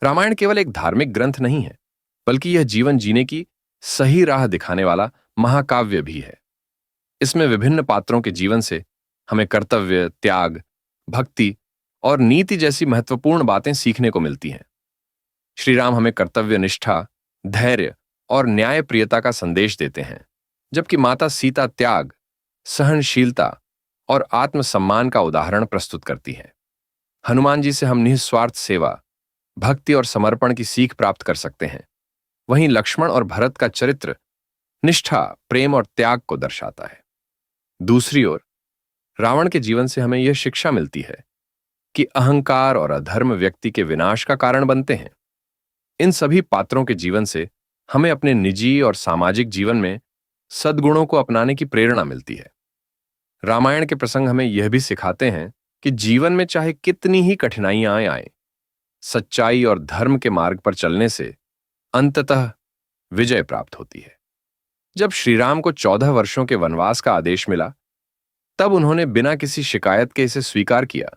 रामायण केवल एक धार्मिक ग्रंथ नहीं है, बल्कि यह जीवन जीने की सही राह दिखाने वाला महाकाव्य भी है। इसमें विभिन्न पात्रों के जीवन से हमें कर्तव्य, त्याग, भक्ति और नीति जैसी महत्वपूर्ण बातें सीखने को मिलती हैं। श्री राम हमें कर्तव्य निष्ठा, धैर्य और न्यायप्रियता का संदेश देते हैं, जबकि माता सीता त्याग, सहनशीलता और आत्मसम्मान का उदाहरण प्रस्तुत करती हैं। हनुमान जी से हम निस्वार्थ सेवा, भक्ति और समर्पण की सीख प्राप्त कर सकते हैं। वहीं लक्ष्मण और भरत का चरित्र निष्ठा, प्रेम और त्याग को दर्शाता है। दूसरी ओर रावण के जीवन से हमें यह शिक्षा मिलती है कि अहंकार और अधर्म व्यक्ति के विनाश का कारण बनते हैं। इन सभी पात्रों के जीवन से हमें अपने निजी और सामाजिक जीवन में सद्गुणों को अपनाने की प्रेरणा मिलती है। रामायण के प्रसंग हमें यह भी सिखाते हैं कि जीवन में चाहे कितनी ही कठिनाइयां आएं, सच्चाई और धर्म के मार्ग पर चलने से अंततः विजय प्राप्त होती है। जब श्रीराम को 14 वर्षों के वनवास का आदेश मिला, तब उन्होंने बिना किसी शिकायत के इसे स्वीकार किया,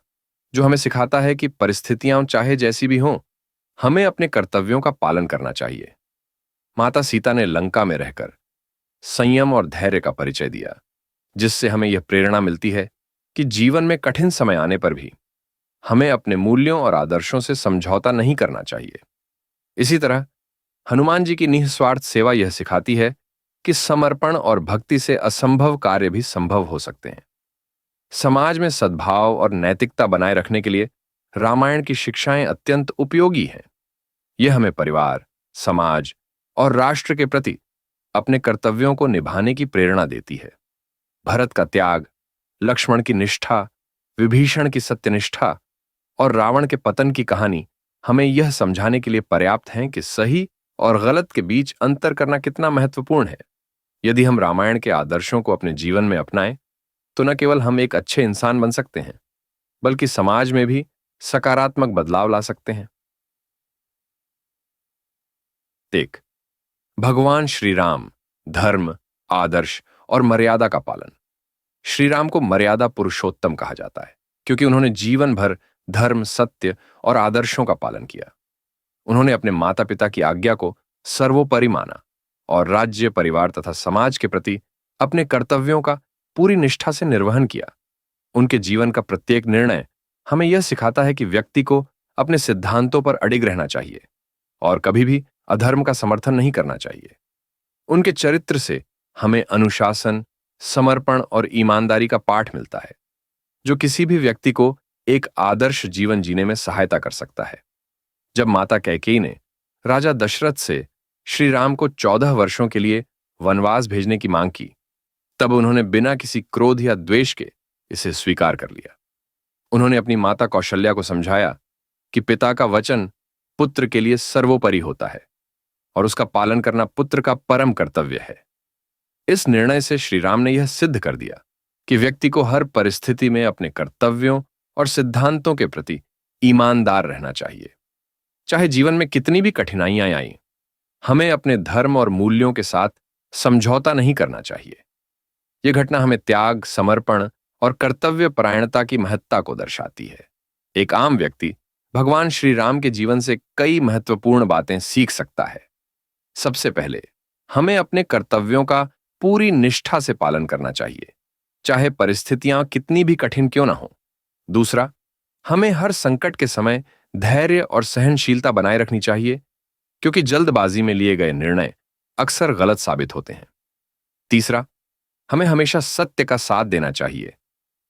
जो हमें सिखाता है कि परिस्थितियां चाहे जैसी भी हों, हमें अपने कर्तव्यों का पालन करना चाहिए। माता सीता ने लंका में रहकर संयम और धैर्य का परिचय दिया, जिससे हमें यह प्रेरणा मिलती है कि जीवन में कठिन समय आने पर भी हमें अपने मूल्यों और आदर्शों से समझौता नहीं करना चाहिए। इसी तरह हनुमान जी की निस्वार्थ सेवा यह सिखाती है कि समर्पण और भक्ति से असंभव कार्य भी संभव हो सकते हैं। समाज में सद्भाव और नैतिकता बनाए रखने के लिए रामायण की शिक्षाएं अत्यंत उपयोगी हैं। यह हमें परिवार, समाज और राष्ट्र के प्रति अपने कर्तव्यों को निभाने की प्रेरणा देती है। भरत का त्याग, लक्ष्मण की निष्ठा, विभीषण की सत्यनिष्ठा और रावण के पतन की कहानी हमें यह समझाने के लिए पर्याप्त हैं कि सही और गलत के बीच अंतर करना कितना महत्वपूर्ण है। यदि हम रामायण के आदर्शों को अपने जीवन में अपनाएं, तो न केवल हम एक अच्छे इंसान बन सकते हैं, बल्कि समाज में भी सकारात्मक बदलाव ला सकते हैं। देख, भगवान श्री राम धर्म, आदर्श और मर्यादा का पालन। श्री राम को मर्यादा पुरुषोत्तम कहा जाता है, क्योंकि उन्होंने जीवन भर धर्म, सत्य और आदर्शों का पालन किया। उन्होंने अपने माता पिता की आज्ञा को सर्वोपरि माना और राज्य, परिवार तथा समाज के प्रति अपने कर्तव्यों का पूरी निष्ठा से निर्वहन किया। उनके जीवन का प्रत्येक निर्णय हमें यह सिखाता है कि व्यक्ति को अपने सिद्धांतों पर अडिग रहना चाहिए और कभी भी अधर्म का समर्थन नहीं करना चाहिए। उनके चरित्र से हमें अनुशासन, समर्पण और ईमानदारी का पाठ मिलता है, जो किसी भी व्यक्ति को एक आदर्श जीवन जीने में सहायता कर सकता है। जब माता कैकेयी ने राजा दशरथ से श्री राम को 14 वर्षों के लिए वनवास भेजने की मांग की, तब उन्होंने बिना किसी क्रोध या द्वेष के इसे स्वीकार कर लिया। उन्होंने अपनी माता कौशल्या को समझाया कि पिता का वचन पुत्र के लिए सर्वोपरि होता है और उसका पालन करना पुत्र का परम कर्तव्य है। इस निर्णय से श्री राम ने यह सिद्ध कर दिया कि व्यक्ति को हर परिस्थिति में अपने कर्तव्यों और सिद्धांतों के प्रति ईमानदार रहना चाहिए। चाहे जीवन में कितनी भी कठिनाइयां आएं, हमें अपने धर्म और मूल्यों के साथ समझौता नहीं करना चाहिए। यह घटना हमें त्याग, समर्पण और कर्तव्य परायणता की महत्ता को दर्शाती है। एक आम व्यक्ति भगवान श्री राम के जीवन से कई महत्वपूर्ण बातें सीख सकता है। सबसे पहले, हमें अपने कर्तव्यों का पूरी निष्ठा से पालन करना चाहिए, चाहे परिस्थितियां कितनी भी कठिन क्यों ना हो। दूसरा, हमें हर संकट के समय धैर्य और सहनशीलता बनाए रखनी चाहिए, क्योंकि जल्दबाजी में लिए गए निर्णय अक्सर गलत साबित होते हैं। तीसरा, हमें हमेशा सत्य का साथ देना चाहिए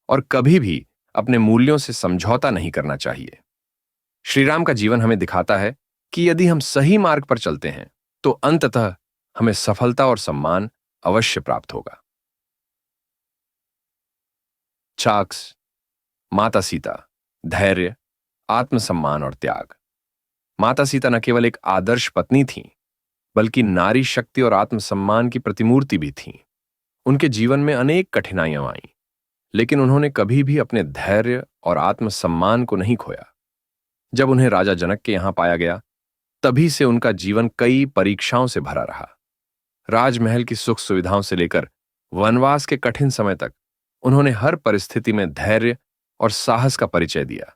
और कभी भी अपने मूल्यों से समझौता नहीं करना चाहिए। श्रीराम का जीवन हमें दिखाता है कि यदि हम सही मार्ग पर चलते हैं, तो अंततः हमें सफलता और सम्मान अवश्य प्राप्त होगा। साक्ष्य, माता सीता, धैर्य, आत्मसम्मान और त्याग। माता सीता न केवल एक आदर्श पत्नी थीं, बल्कि नारी शक्ति और आत्मसम्मान की प्रतिमूर्ति भी थीं। उनके जीवन में अनेक कठिनाइयां आईं, लेकिन उन्होंने कभी भी अपने धैर्य और आत्मसम्मान को नहीं खोया। जब उन्हें राजा जनक के यहां पाया गया, तभी से उनका जीवन कई परीक्षाओं से भरा रहा। राजमहल की सुख सुविधाओं से लेकर वनवास के कठिन समय तक उन्होंने हर परिस्थिति में धैर्य और साहस का परिचय दिया।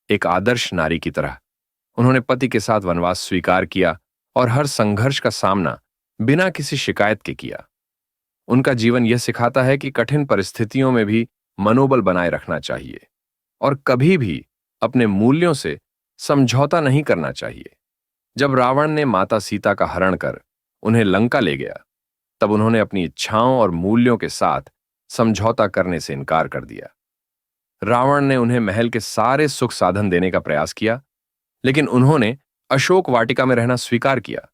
एक आदर्श नारी की तरह उन्होंने पति के साथ वनवास स्वीकार किया और हर संघर्ष का सामना बिना किसी शिकायत के किया। उनका जीवन यह सिखाता है कि कठिन परिस्थितियों में भी मनोबल बनाए रखना चाहिए और कभी भी अपने मूल्यों से समझौता नहीं करना चाहिए। जब रावण ने माता सीता का हरण कर उन्हें लंका ले गया, तब उन्होंने अपनी इच्छाओं और मूल्यों के साथ समझौता करने से इनकार कर दिया। रावण ने उन्हें महल के सारे सुख साधन देने का प्रयास किया, लेकिन उन्होंने अशोक वाटिका में रहना स्वीकार किया,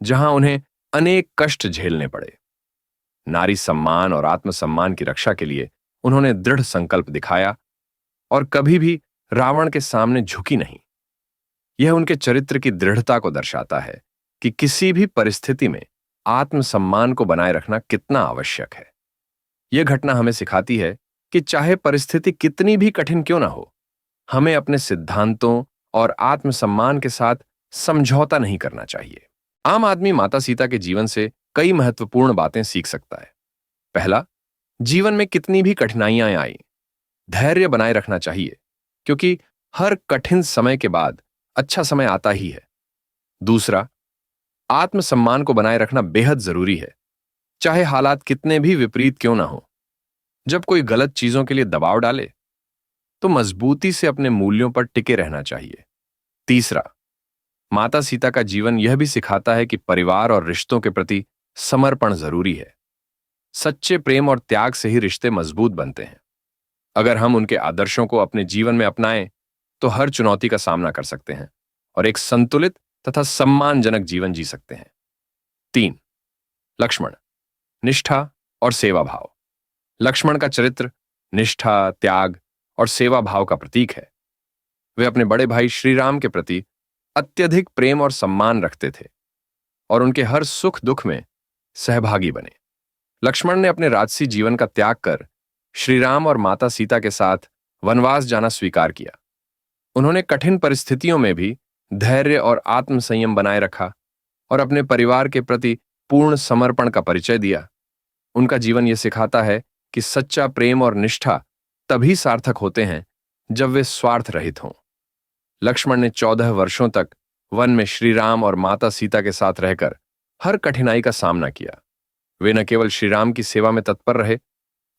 जहां उन्हें अनेक कष्ट झेलने पड़े। नारी सम्मान और आत्मसम्मान की रक्षा के लिए उन्होंने दृढ़ संकल्प दिखाया और कभी भी रावण के सामने झुकी नहीं। यह उनके चरित्र की दृढ़ता को दर्शाता है कि किसी भी परिस्थिति में आत्मसम्मान को बनाए रखना कितना आवश्यक है। यह घटना हमें सिखाती है कि चाहे परिस्थिति कितनी भी कठिन क्यों ना हो, हमें अपने सिद्धांतों और आत्मसम्मान के साथ समझौता नहीं करना चाहिए। आम आदमी माता सीता के जीवन से कई महत्वपूर्ण बातें सीख सकता है। पहला, जीवन में कितनी भी कठिनाइयां आए, धैर्य बनाए रखना चाहिए, क्योंकि हर कठिन समय के बाद अच्छा समय आता ही है। दूसरा, आत्मसम्मान को बनाए रखना बेहद जरूरी है, चाहे हालात कितने भी विपरीत क्यों ना हो। जब कोई गलत चीजों के लिए दबाव डाले, तो मजबूती से अपने मूल्यों पर टिके रहना चाहिए। तीसरा, माता सीता का जीवन यह भी सिखाता है कि परिवार और रिश्तों के प्रति समर्पण जरूरी है। सच्चे प्रेम और त्याग से ही रिश्ते मजबूत बनते हैं। अगर हम उनके आदर्शों को अपने जीवन में अपनाएं, तो हर चुनौती का सामना कर सकते हैं और एक संतुलित तथा सम्मानजनक जीवन जी सकते हैं। 3. लक्ष्मण, निष्ठा और सेवा भाव। लक्ष्मण का चरित्र निष्ठा, त्याग और सेवा भाव का प्रतीक है। वे अपने बड़े भाई श्री राम के प्रति अत्यधिक प्रेम और सम्मान रखते थे और उनके हर सुख दुख में सहभागी बने। लक्ष्मण ने अपने राजसी जीवन का त्याग कर श्री राम और माता सीता के साथ वनवास जाना स्वीकार किया। उन्होंने कठिन परिस्थितियों में भी धैर्य और आत्मसंयम बनाए रखा और अपने परिवार के प्रति पूर्ण समर्पण का परिचय दिया। उनका जीवन यह सिखाता है कि सच्चा प्रेम और निष्ठा तभी सार्थक होते हैं जब वे स्वार्थ रहित हों। लक्ष्मण ने 14 वर्षों तक वन में श्री राम और माता सीता के साथ रहकर हर कठिनाई का सामना किया। वे न केवल श्री राम की सेवा में तत्पर रहे,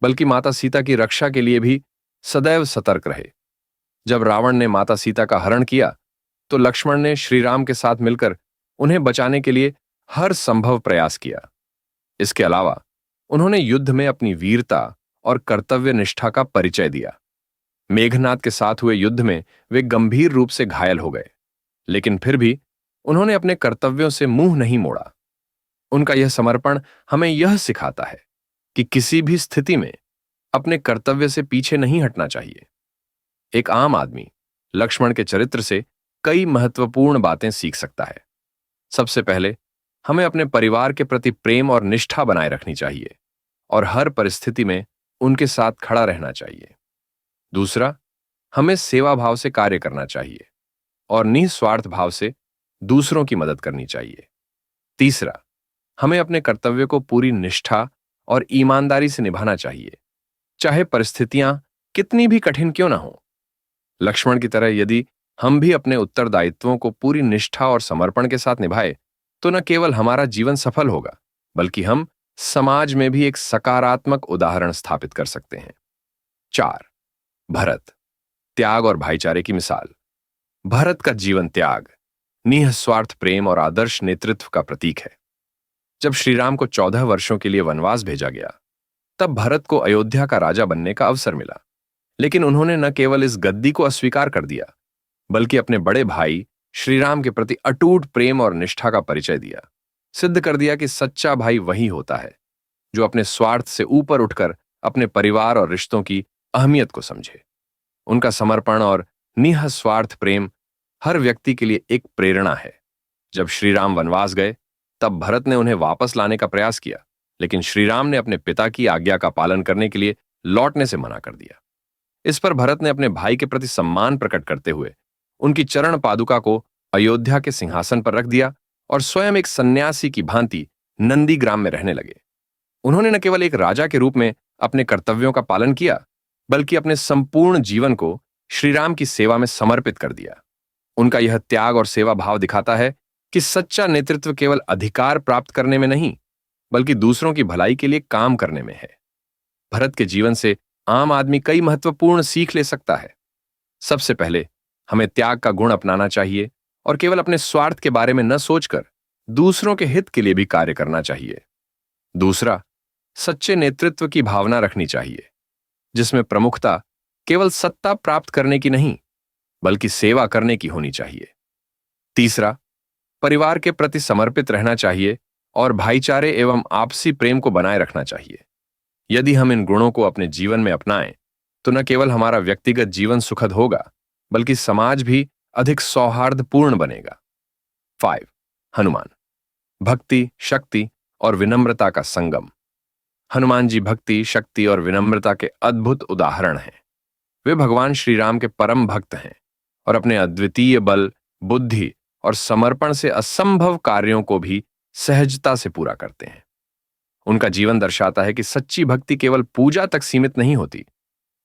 बल्कि माता सीता की रक्षा के लिए भी सदैव सतर्क रहे। जब रावण ने माता सीता का हरण किया, तो लक्ष्मण ने श्री राम के साथ मिलकर उन्हें बचाने के लिए हर संभव प्रयास किया। इसके अलावा उन्होंने युद्ध में अपनी वीरता और कर्तव्य निष्ठा का परिचय दिया। मेघनाद के साथ हुए युद्ध में वे गंभीर रूप से घायल हो गए, लेकिन फिर भी उन्होंने अपने कर्तव्यों से मुंह नहीं मोड़ा। उनका यह समर्पण हमें यह सिखाता है कि किसी भी स्थिति में अपने कर्तव्य से पीछे नहीं हटना चाहिए। एक आम आदमी लक्ष्मण के चरित्र से कई महत्वपूर्ण बातें सीख सकता है। सबसे पहले, हमें अपने परिवार के प्रति प्रेम और निष्ठा बनाए रखनी चाहिए और हर परिस्थिति में उनके साथ खड़ा रहना चाहिए। दूसरा, हमें सेवा भाव से कार्य करना चाहिए और निस्वार्थ भाव से दूसरों की मदद करनी चाहिए। तीसरा, हमें अपने कर्तव्य को पूरी निष्ठा और ईमानदारी से निभाना चाहिए, चाहे परिस्थितियां कितनी भी कठिन क्यों ना हो। लक्ष्मण की तरह यदि हम भी अपने उत्तरदायित्वों को पूरी निष्ठा और समर्पण के साथ निभाए, तो न केवल हमारा जीवन सफल होगा, बल्कि हम समाज में भी एक सकारात्मक उदाहरण स्थापित कर सकते हैं। 4. भरत, त्याग और भाईचारे की मिसाल। भरत का जीवन त्याग, निस्वार्थ प्रेम और आदर्श नेतृत्व का प्रतीक है। जब श्री राम को 14 वर्षों के लिए वनवास भेजा गया, तब भरत को अयोध्या का राजा बनने का अवसर मिला, लेकिन उन्होंने न केवल इस गद्दी को अस्वीकार कर दिया, बल्कि अपने बड़े भाई श्री राम के प्रति अटूट प्रेम और निष्ठा का परिचय दिया। सिद्ध कर दिया कि सच्चा भाई वही होता है जो अपने स्वार्थ से ऊपर उठकर अपने परिवार और रिश्तों की अहमियत को समझे। उनका समर्पण और निस्वार्थ प्रेम हर व्यक्ति के लिए एक प्रेरणा है। जब श्री राम वनवास गए, तब भरत ने उन्हें वापस लाने का प्रयास किया, लेकिन श्री राम ने अपने पिता की आज्ञा का पालन करने के लिए लौटने से मना कर दिया। इस पर भरत ने अपने भाई के प्रति सम्मान प्रकट करते हुए उनकी चरण पादुका को अयोध्या के सिंहासन पर रख दिया और स्वयं एक सन्यासी की भांति नंदीग्राम में रहने लगे। उन्होंने न केवल एक राजा के रूप में अपने कर्तव्यों का पालन किया, बल्कि अपने संपूर्ण जीवन को श्री राम की सेवा में समर्पित कर दिया। उनका यह त्याग और सेवा भाव दिखाता है कि सच्चा नेतृत्व केवल अधिकार प्राप्त करने में नहीं, बल्कि दूसरों की भलाई के लिए काम करने में है। भरत के जीवन से आम आदमी कई महत्वपूर्ण सीख ले सकता है। सबसे पहले हमें त्याग का गुण अपनाना चाहिए और केवल अपने स्वार्थ के बारे में न सोचकर दूसरों के हित के लिए भी कार्य करना चाहिए। दूसरा, सच्चे नेतृत्व की भावना रखनी चाहिए, जिसमें प्रमुखता केवल सत्ता प्राप्त करने की नहीं, बल्कि सेवा करने की होनी चाहिए। तीसरा, परिवार के प्रति समर्पित रहना चाहिए और भाईचारे एवं आपसी प्रेम को बनाए रखना चाहिए। यदि हम इन गुणों को अपने जीवन में अपनाएं, तो न केवल हमारा व्यक्तिगत जीवन सुखद होगा, बल्कि समाज भी अधिक सौहार्दपूर्ण बनेगा। 5. हनुमान, भक्ति, शक्ति और विनम्रता का संगम। हनुमान जी भक्ति, शक्ति और विनम्रता के अद्भुत उदाहरण हैं। वे भगवान श्री राम के परम भक्त हैं और अपने अद्वितीय बल, बुद्धि और समर्पण से असंभव कार्यों को भी सहजता से पूरा करते हैं। उनका जीवन दर्शाता है कि सच्ची भक्ति केवल पूजा तक सीमित नहीं होती,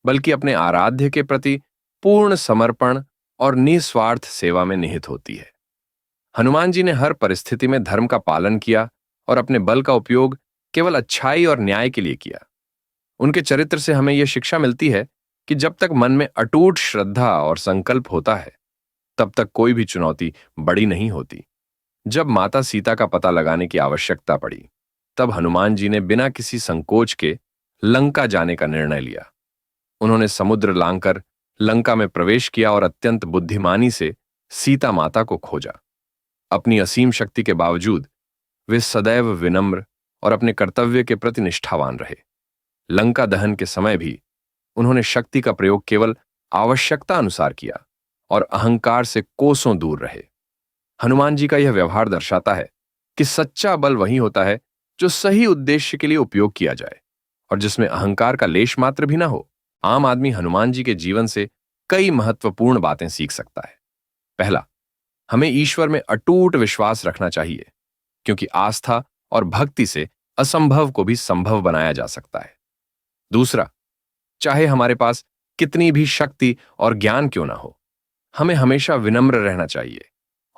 बल्कि अपने आराध्य के प्रति पूर्ण समर्पण और निस्वार्थ सेवा में निहित होती है। हनुमान जी ने हर परिस्थिति में धर्म का पालन किया और अपने बल का उपयोग केवल अच्छाई और न्याय के लिए किया। उनके चरित्र से हमें यह शिक्षा मिलती है कि जब तक मन में अटूट श्रद्धा और संकल्प होता है, तब तक कोई भी चुनौती बड़ी नहीं होती। जब माता सीता का पता लगाने की आवश्यकता पड़ी, तब हनुमान जी ने बिना किसी संकोच के लंका जाने का निर्णय लिया। उन्होंने समुद्र लांघकर लंका में प्रवेश किया और अत्यंत बुद्धिमानी से सीता माता को खोजा। अपनी असीम शक्ति के बावजूद वे सदैव विनम्र और अपने कर्तव्य के प्रति निष्ठावान रहे। लंका दहन के समय भी उन्होंने शक्ति का प्रयोग केवल आवश्यकता अनुसार किया और अहंकार से कोसों दूर रहे। हनुमान जी का यह व्यवहार दर्शाता है कि सच्चा बल वही होता है जो सही उद्देश्य के लिए उपयोग किया जाए और जिसमें अहंकार का लेश मात्र भी ना हो। आम आदमी हनुमान जी के जीवन से कई महत्वपूर्ण बातें सीख सकता है। पहला, हमें ईश्वर में अटूट विश्वास रखना चाहिए, क्योंकि आस्था और भक्ति से असंभव को भी संभव बनाया जा सकता है। दूसरा, चाहे हमारे पास कितनी भी शक्ति और ज्ञान क्यों ना हो, हमें हमेशा विनम्र रहना चाहिए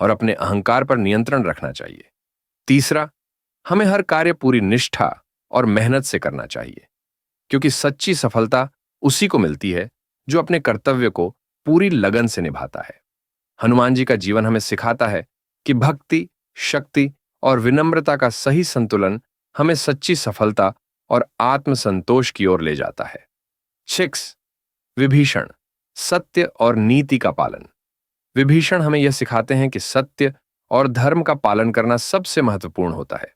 और अपने अहंकार पर नियंत्रण रखना चाहिए। तीसरा, हमें हर कार्य पूरी निष्ठा और मेहनत से करना चाहिए, क्योंकि सच्ची सफलता उसी को मिलती है जो अपने कर्तव्य को पूरी लगन से निभाता है। हनुमान जी का जीवन हमें सिखाता है कि भक्ति, शक्ति और विनम्रता का सही संतुलन हमें सच्ची सफलता और आत्मसंतोष की ओर ले जाता है। 6. विभीषण, सत्य और नीति का पालन। विभीषण हमें यह सिखाते हैं कि सत्य और धर्म का पालन करना सबसे महत्वपूर्ण होता है,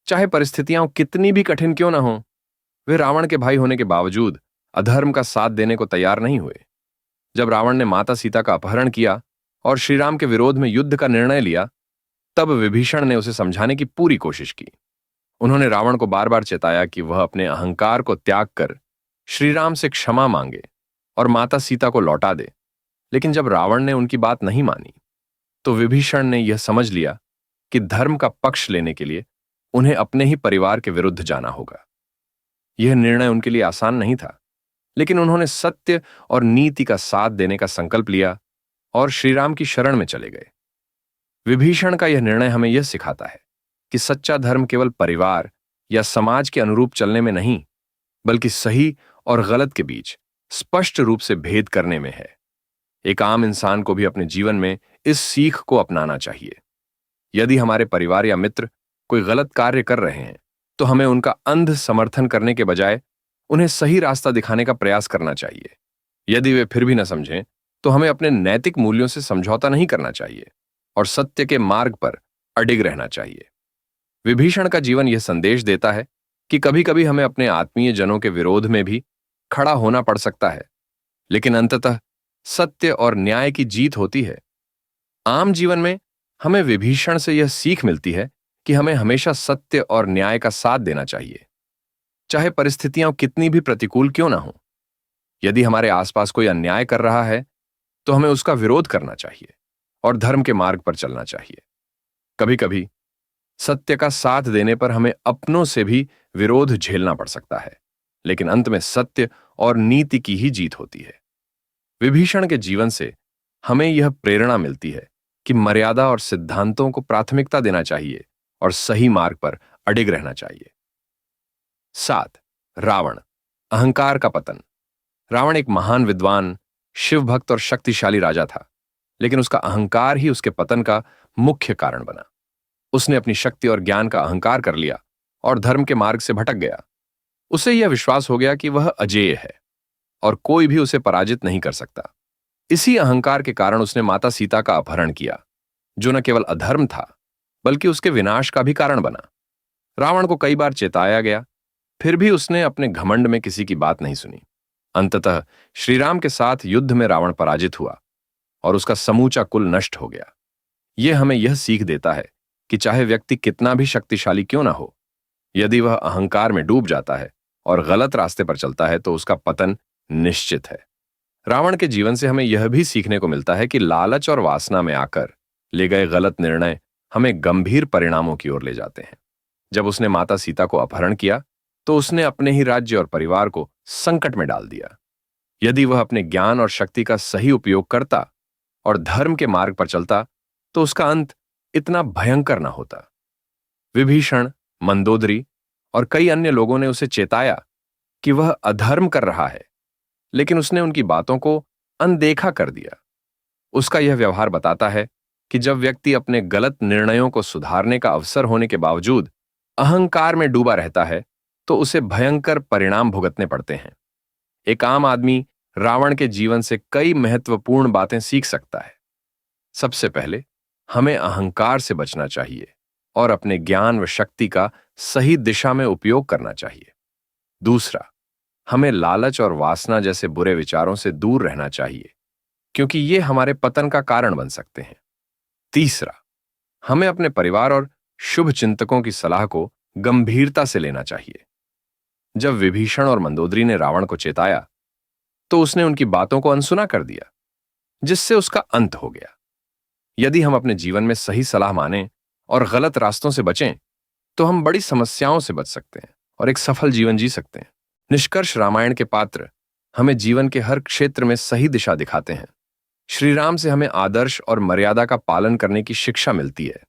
चाहे परिस्थितियां कितनी भी कठिन क्यों ना हो। वे रावण के भाई होने के बावजूद अधर्म का साथ देने को तैयार नहीं हुए। जब रावण ने माता सीता का अपहरण किया और श्री राम के विरोध में युद्ध का निर्णय लिया, तब विभीषण ने उसे समझाने की पूरी कोशिश की। उन्होंने रावण को बार बार चेताया कि वह अपने अहंकार को त्याग कर श्री राम से क्षमा मांगे और माता सीता को लौटा दे। लेकिन जब रावण ने उनकी बात नहीं मानी, तो विभीषण ने यह समझ लिया कि धर्म का पक्ष लेने के लिए उन्हें अपने ही परिवार के विरुद्ध जाना होगा। यह निर्णय उनके लिए आसान नहीं था, लेकिन उन्होंने सत्य और नीति का साथ देने का संकल्प लिया और श्रीराम की शरण में चले गए। विभीषण का यह निर्णय हमें यह सिखाता है कि सच्चा धर्म केवल परिवार या समाज के अनुरूप चलने में नहीं, बल्कि सही और गलत के बीच स्पष्ट रूप से भेद करने में है। एक आम इंसान को भी अपने जीवन में इस सीख को अपनाना चाहिए। यदि हमारे परिवार या मित्र कोई गलत कार्य कर रहे हैं, तो हमें उनका अंध समर्थन करने के बजाय उन्हें सही रास्ता दिखाने का प्रयास करना चाहिए। यदि वे फिर भी न समझें, तो हमें अपने नैतिक मूल्यों से समझौता नहीं करना चाहिए और सत्य के मार्ग पर अडिग रहना चाहिए। विभीषण का जीवन यह संदेश देता है कि कभी-कभी हमें अपने आत्मीय जनों के विरोध में भी खड़ा होना पड़ सकता है, लेकिन अंततः सत्य और न्याय की जीत होती है। आम जीवन में हमें विभीषण से यह सीख मिलती है कि हमें हमेशा सत्य और न्याय का साथ देना चाहिए, चाहे परिस्थितियां कितनी भी प्रतिकूल क्यों ना हो। यदि हमारे आसपास कोई अन्याय कर रहा है, तो हमें उसका विरोध करना चाहिए और धर्म के मार्ग पर चलना चाहिए। कभी-कभी सत्य का साथ देने पर हमें अपनों से भी विरोध झेलना पड़ सकता है, लेकिन अंत में सत्य और नीति की ही जीत होती है। विभीषण के जीवन से हमें यह प्रेरणा मिलती है कि मर्यादा और सिद्धांतों को प्राथमिकता देना चाहिए और सही मार्ग पर अडिग रहना चाहिए। 7, रावण, अहंकार का पतन। रावण एक महान विद्वान, शिव भक्त और शक्तिशाली राजा था, लेकिन उसका अहंकार ही उसके पतन का मुख्य कारण बना। उसने अपनी शक्ति और ज्ञान का अहंकार कर लिया और धर्म के मार्ग से भटक गया। उसे यह विश्वास हो गया कि वह अजेय है और कोई भी उसे पराजित नहीं कर सकता। इसी अहंकार के कारण उसने माता सीता का अपहरण किया, जो न केवल अधर्म था बल्कि उसके विनाश का भी कारण बना। रावण को कई बार चेताया गया, फिर भी उसने अपने घमंड में किसी की बात नहीं सुनी। अंततः श्रीराम के साथ युद्ध में रावण पराजित हुआ और उसका समूचा कुल नष्ट हो गया। यह हमें यह सीख देता है कि चाहे व्यक्ति कितना भी शक्तिशाली क्यों ना हो, यदि वह अहंकार में डूब जाता है और गलत रास्ते पर चलता है तो उसका पतन निश्चित है। रावण के जीवन से हमें यह भी सीखने को मिलता है कि लालच और वासना में आकर ले गए गलत निर्णय हमें गंभीर परिणामों की ओर ले जाते हैं। जब उसने माता सीता को अपहरण किया तो उसने अपने ही राज्य और परिवार को संकट में डाल दिया। यदि वह अपने ज्ञान और शक्ति का सही उपयोग करता और धर्म के मार्ग पर चलता तो उसका अंत इतना भयंकर न होता। विभीषण, मंदोदरी और कई अन्य लोगों ने उसे चेताया कि वह अधर्म कर रहा है, लेकिन उसने उनकी बातों को अनदेखा कर दिया। उसका यह व्यवहार बताता है कि जब व्यक्ति अपने गलत निर्णयों को सुधारने का अवसर होने के बावजूद अहंकार में डूबा रहता है तो उसे भयंकर परिणाम भुगतने पड़ते हैं। एक आम आदमी रावण के जीवन से कई महत्वपूर्ण बातें सीख सकता है। सबसे पहले, हमें अहंकार से बचना चाहिए और अपने ज्ञान व शक्ति का सही दिशा में उपयोग करना चाहिए। दूसरा, हमें लालच और वासना जैसे बुरे विचारों से दूर रहना चाहिए, क्योंकि ये हमारे पतन का कारण बन सकते हैं। तीसरा, हमें अपने परिवार और शुभ चिंतकों की सलाह को गंभीरता से लेना चाहिए। जब विभीषण और मंदोदरी ने रावण को चेताया तो उसने उनकी बातों को अनसुना कर दिया, जिससे उसका अंत हो गया। यदि हम अपने जीवन में सही सलाह मानें और गलत रास्तों से बचें तो हम बड़ी समस्याओं से बच सकते हैं और एक सफल जीवन जी सकते हैं। निष्कर्ष, रामायण के पात्र हमें जीवन के हर क्षेत्र में सही दिशा दिखाते हैं। श्री राम से हमें आदर्श और मर्यादा का पालन करने की शिक्षा मिलती है,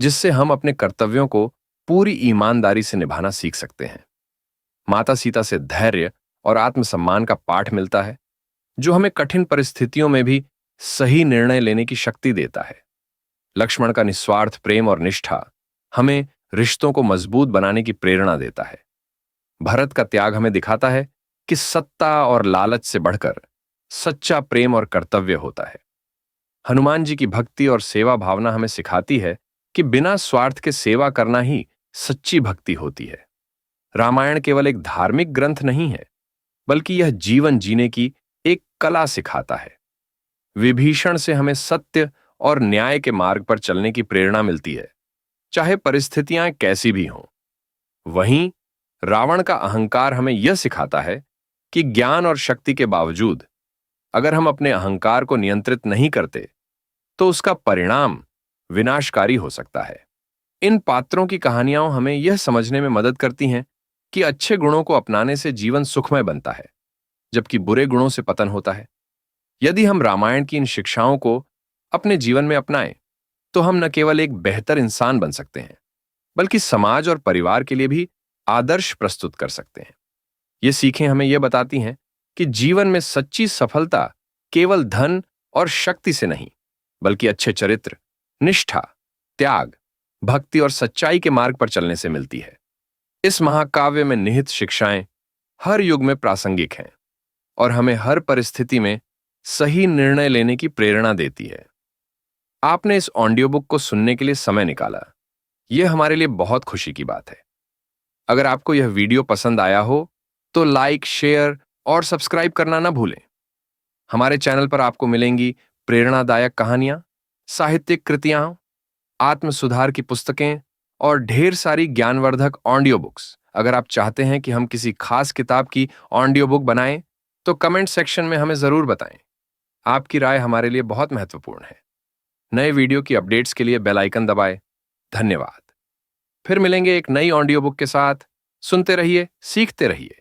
जिससे हम अपने कर्तव्यों को पूरी ईमानदारी से निभाना सीख सकते हैं। माता सीता से धैर्य और आत्मसम्मान का पाठ मिलता है, जो हमें कठिन परिस्थितियों में भी सही निर्णय लेने की शक्ति देता है। लक्ष्मण का निस्वार्थ प्रेम और निष्ठा हमें रिश्तों को मजबूत बनाने की प्रेरणा देता है। भरत का त्याग हमें दिखाता है कि सत्ता और लालच से बढ़कर सच्चा प्रेम और कर्तव्य होता है। हनुमान जी की भक्ति और सेवा भावना हमें सिखाती है कि बिना स्वार्थ के सेवा करना ही सच्ची भक्ति होती है। रामायण केवल एक धार्मिक ग्रंथ नहीं है, बल्कि यह जीवन जीने की एक कला सिखाता है। विभीषण से हमें सत्य और न्याय के मार्ग पर चलने की प्रेरणा मिलती है, चाहे परिस्थितियां कैसी भी हों। वहीं रावण का अहंकार हमें यह सिखाता है कि ज्ञान और शक्ति के बावजूद अगर हम अपने अहंकार को नियंत्रित नहीं करते तो उसका परिणाम विनाशकारी हो सकता है। इन पात्रों की कहानियां हमें यह समझने में मदद करती हैं कि अच्छे गुणों को अपनाने से जीवन सुखमय बनता है, जबकि बुरे गुणों से पतन होता है। यदि हम रामायण की इन शिक्षाओं को अपने जीवन में अपनाएं तो हम न केवल एक बेहतर इंसान बन सकते हैं, बल्कि समाज और परिवार के लिए भी आदर्श प्रस्तुत कर सकते हैं। ये सीखें हमें यह बताती हैं कि जीवन में सच्ची सफलता केवल धन और शक्ति से नहीं, बल्कि अच्छे चरित्र, निष्ठा, त्याग, भक्ति और सच्चाई के मार्ग पर चलने से मिलती है। इस महाकाव्य में निहित शिक्षाएं हर युग में प्रासंगिक हैं और हमें हर परिस्थिति में सही निर्णय लेने की प्रेरणा देती है। आपने इस ऑडियो बुक को सुनने के लिए समय निकाला, यह हमारे लिए बहुत खुशी की बात है। अगर आपको यह वीडियो पसंद आया हो तो लाइक, शेयर और सब्सक्राइब करना ना भूलें। हमारे चैनल पर आपको मिलेंगी प्रेरणादायक कहानियां, साहित्यिक कृतियां, आत्म सुधार की पुस्तकें और ढेर सारी ज्ञानवर्धक ऑडियो बुक्स। अगर आप चाहते हैं कि हम किसी खास किताब की ऑडियो बुक बनाएं तो कमेंट सेक्शन में हमें जरूर बताएं। आपकी राय हमारे लिए बहुत महत्वपूर्ण है। नए वीडियो की अपडेट्स के लिए बेल आइकन दबाएं। धन्यवाद। फिर मिलेंगे एक नई ऑडियो बुक के साथ। सुनते रहिए, सीखते रहिए।